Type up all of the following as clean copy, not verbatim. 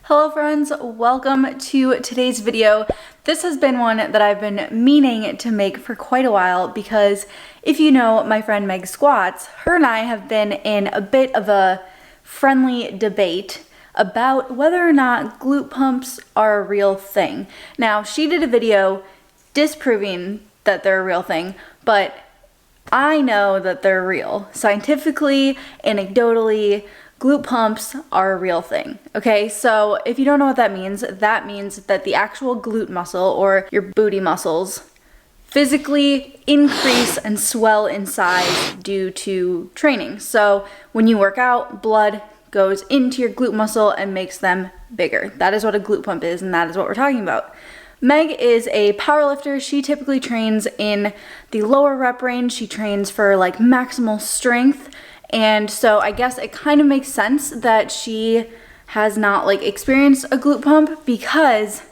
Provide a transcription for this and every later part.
Hello friends, welcome to today's video. This has been one that I've been meaning to make for quite a while because if you know my friend MegSquats, her and I have been in a bit of a friendly debate about whether or not glute pumps are a real thing. Now, she did a video disproving that they're a real thing, but I know that they're real. Scientifically, anecdotally, glute pumps are a real thing, okay? So if you don't know what that means that the actual glute muscle or your booty muscles physically increase and swell in size due to training. So when you work out, blood goes into your glute muscle and makes them bigger. That is what a glute pump is, and that is what we're talking about. Meg is a powerlifter. She typically trains in the lower rep range. She trains for like maximal strength. And so I guess it kind of makes sense that she has not like experienced a glute pump, because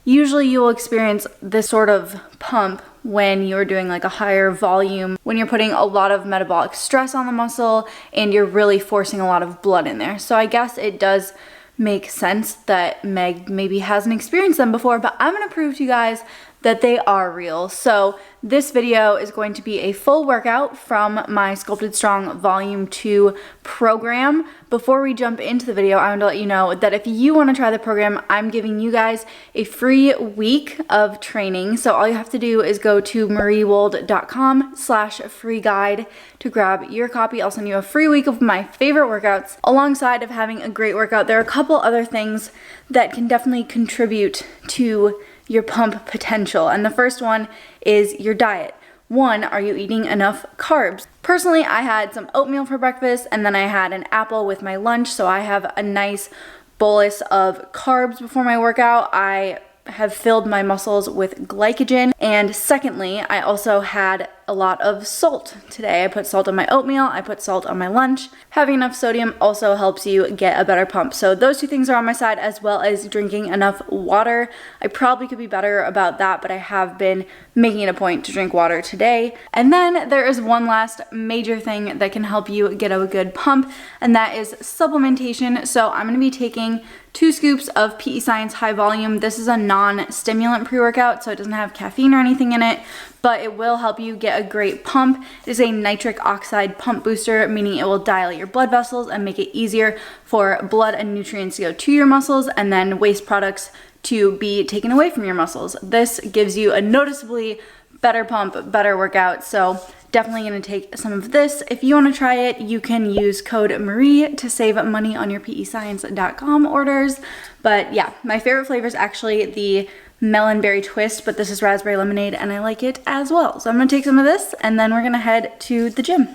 usually you will experience this sort of pump when you're doing like a higher volume, when you're putting a lot of metabolic stress on the muscle and you're really forcing a lot of blood in there. So I guess it does make sense that Meg maybe hasn't experienced them before, but I'm gonna prove to you guys that they are real. So this video is going to be a full workout from my Sculpted Strong Volume 2 program. Before we jump into the video, I want to let you know that if you want to try the program, I'm giving you guys a free week of training. So all you have to do is go to mariewold.com/free guide to grab your copy. I'll send you a free week of my favorite workouts alongside of having a great workout. There are a couple other things that can definitely contribute to your pump potential, and the first one is your diet. One, are you eating enough carbs? Personally, I had some oatmeal for breakfast and then I had an apple with my lunch, so I have a nice bolus of carbs before my workout. I have filled my muscles with glycogen. And secondly, I also had a lot of salt today. I put salt on my oatmeal, I put salt on my lunch. Having enough sodium also helps you get a better pump. So those two things are on my side, as well as drinking enough water. I probably could be better about that, but I have been making it a point to drink water today. And then there is one last major thing that can help you get a good pump, and that is supplementation. So I'm gonna be taking 2 scoops of PE Science High Volume. This is a non-stimulant pre-workout, so it doesn't have caffeine or anything in it, but it will help you get a great pump. It is a nitric oxide pump booster, meaning it will dilate your blood vessels and make it easier for blood and nutrients to go to your muscles and then waste products to be taken away from your muscles. This gives you a noticeably better pump, better workout, so definitely gonna take some of this. If you wanna try it, you can use code Marie to save money on your pescience.com orders. But yeah, my favorite flavor is actually the melon berry twist, but this is raspberry lemonade and I like it as well. So I'm gonna take some of this and then we're gonna head to the gym.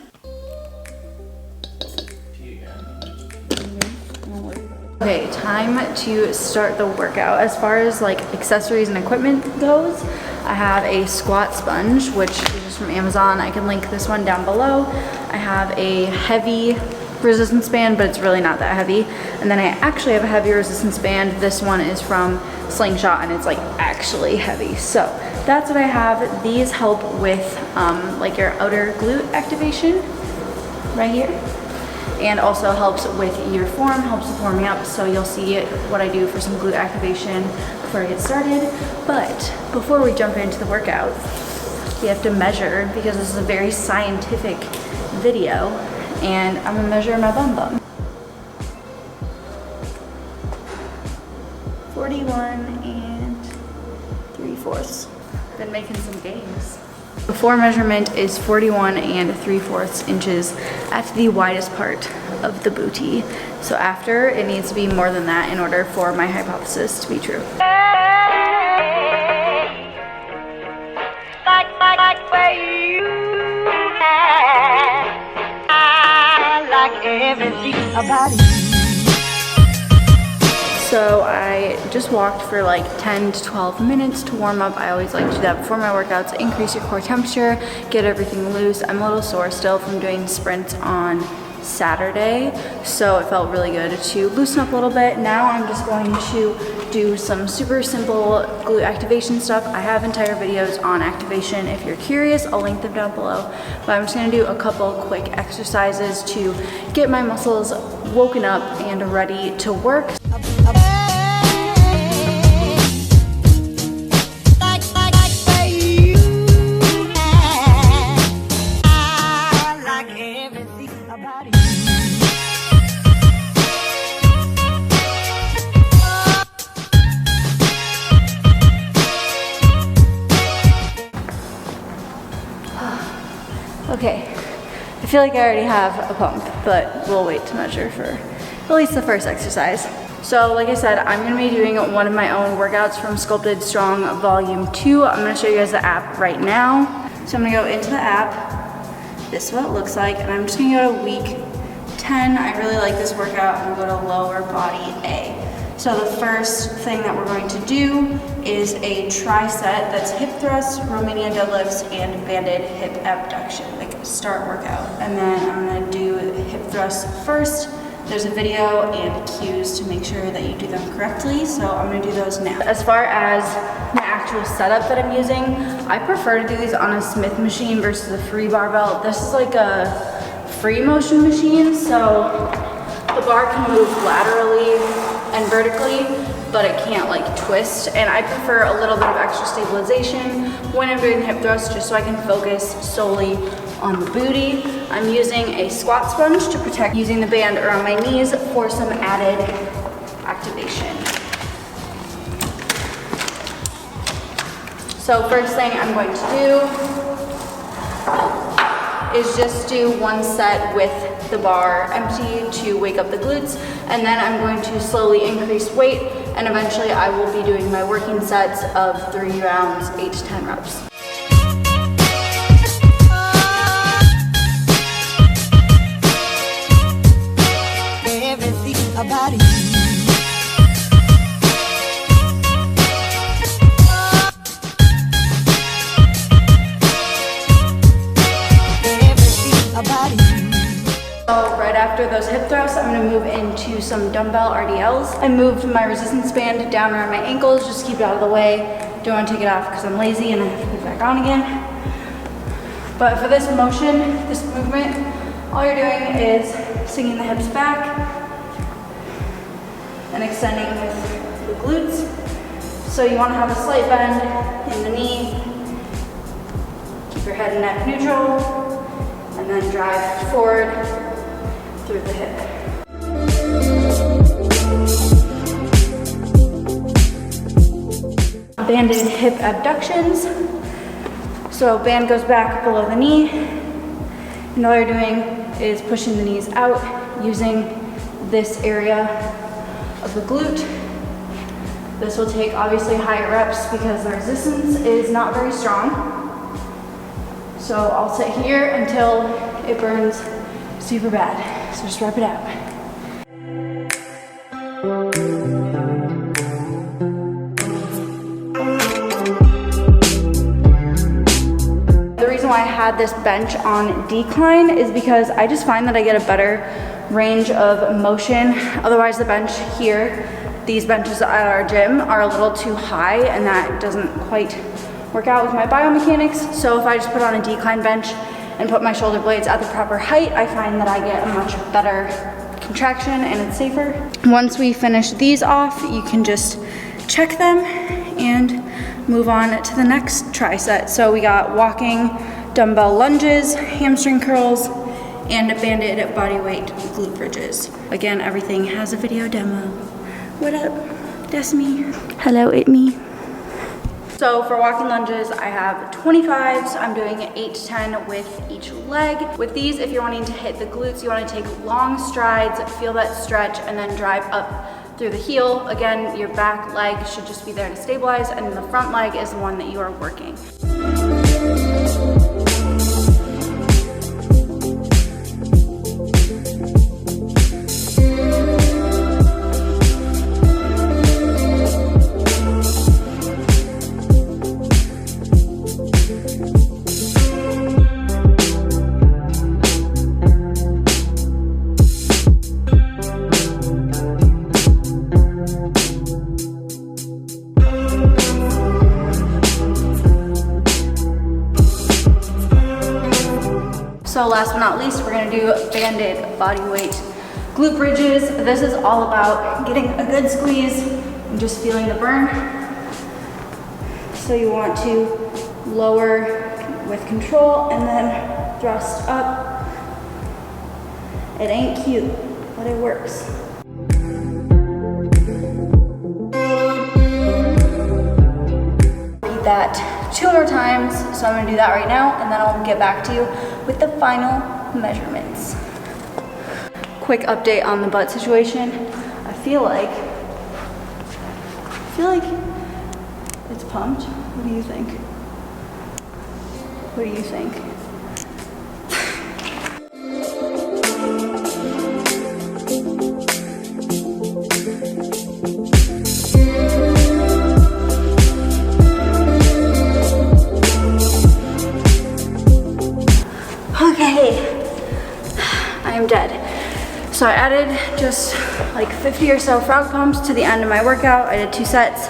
Okay, time to start the workout. As far as like accessories and equipment goes, I have a squat sponge, which is just from Amazon. I can link this one down below. I have a heavy resistance band, but it's really not that heavy. And then I actually have a heavy resistance band. This one is from Slingshot and it's like actually heavy. So that's what I have. These help with like your outer glute activation right here. And also helps with your form, helps with warming up. So you'll see what I do for some glute activation before I get started. But before we jump into the workout, we have to measure, because this is a very scientific video, and I'm gonna measure my bum bum. 41 3/4. Been making some gains. The floor measurement is 41 3/4 inches at the widest part of the booty. So after, it needs to be more than that in order for my hypothesis to be true. So I just walked for like 10 to 12 minutes to warm up. I always like to do that before my workouts, increase your core temperature, get everything loose. I'm a little sore still from doing sprints on Saturday, so it felt really good to loosen up a little bit. Now I'm just going to do some super simple glute activation stuff. I have entire videos on activation if you're curious. I'll link them down below, but I'm just gonna do a couple quick exercises to get my muscles woken up and ready to work. feel like I already have a pump, but we'll wait to measure for at least the first exercise. So like I said, I'm gonna be doing one of my own workouts from Sculpted Strong Volume 2. I'm gonna show you guys the app right now. So I'm gonna go into the app. This is what it looks like, and I'm just gonna go to week 10. I really like this workout. I'm gonna go to lower body A. So the first thing that we're going to do is a tricep that's hip thrusts, Romanian deadlifts, and banded hip abduction, like a start workout. And then I'm gonna do hip thrusts first. There's a video and cues to make sure that you do them correctly, so I'm gonna do those now. As far as my actual setup that I'm using, I prefer to do these on a Smith machine versus a free barbell. This is like a free motion machine, so the bar can move laterally and vertically, but it can't like twist. And I prefer a little bit of extra stabilization when I'm doing hip thrusts, just so I can focus solely on the booty. I'm using a squat sponge to protect, using the band around my knees for some added activation. So first thing I'm going to do is just do one set with the bar empty to wake up the glutes, and then I'm going to slowly increase weight, and eventually I will be doing my working sets of 3 rounds, 8 to 10 reps. Everything about you. So right after those hip thrusts, I'm gonna move into some dumbbell RDLs. I moved my resistance band down around my ankles, just keep it out of the way. Don't wanna take it off because I'm lazy and I have to put it back on again. But for this motion, this movement, all you're doing is swinging the hips back and extending with the glutes. So you wanna have a slight bend in the knee. Keep your head and neck neutral, and then drive forward through the hip. Banded hip abductions. So band goes back below the knee, and all you're doing is pushing the knees out using this area of the glute. This will take obviously higher reps because the resistance is not very strong. So I'll sit here until it burns super bad. So just rep it out. The reason why I had this bench on decline is because I just find that I get a better range of motion. Otherwise the bench here, these benches at our gym are a little too high, and that doesn't quite work out with my biomechanics. So if I just put on a decline bench and put my shoulder blades at the proper height, I find that I get a much better contraction and it's safer. Once we finish these off, you can just check them and move on to the next tricep. So we got walking dumbbell lunges, hamstring curls, and banded bodyweight glute bridges. Again, everything has a video demo. What up? That's me. Hello, it me. So for walking lunges, I have 25s. I'm doing 8 to 10 with each leg. With these, if you're wanting to hit the glutes, you want to take long strides, feel that stretch, and then drive up through the heel. Again, your back leg should just be there to stabilize, and the front leg is the one that you are working. So last but not least, we're gonna do banded bodyweight glute bridges. This is all about getting a good squeeze and just feeling the burn. So you want to lower with control and then thrust up. It ain't cute, but it works. Repeat that 2 more times. So I'm gonna do that right now, and then I'll get back to you with the final measurements. Quick update on the butt situation. I feel like it's pumped. What do you think? What do you think? Okay, I am dead. So I added just like 50 or so frog pumps to the end of my workout. I did 2 sets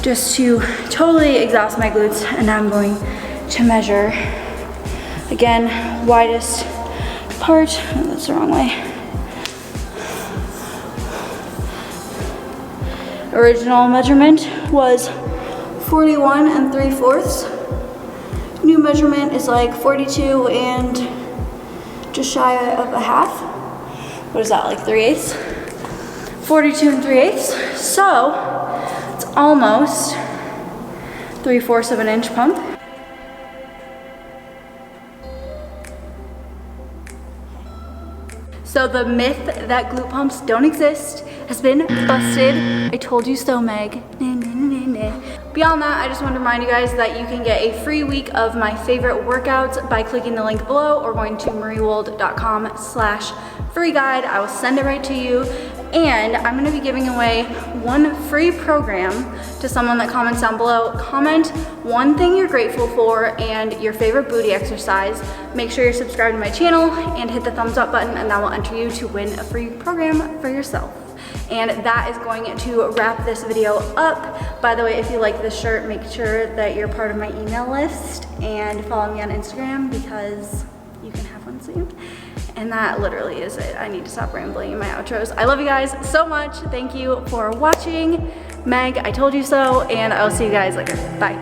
just to totally exhaust my glutes, and now I'm going to measure again, widest part. Oh, that's the wrong way. Original measurement was 41 3/4. New measurement is like 42 and just shy of a half. What is that, like 3/8? 42 3/8. So it's almost 3/4 of an inch pump. So the myth that glute pumps don't exist has been busted. I told you so, Meg. Beyond that, I just want to remind you guys that you can get a free week of my favorite workouts by clicking the link below or going to mariewold.com/free guide. I will send it right to you. And I'm going to be giving away 1 free program to someone that comments down below. Comment 1 thing you're grateful for and your favorite booty exercise. Make sure you're subscribed to my channel and hit the thumbs up button, and that will enter you to win a free program for yourself. And that is going to wrap this video up. By the way, if you like this shirt, make sure that you're part of my email list and follow me on Instagram because you can have one soon. And that literally is it. I need to stop rambling in my outros. I love you guys so much. Thank you for watching. Meg, I told you so, and I'll see you guys later. Bye.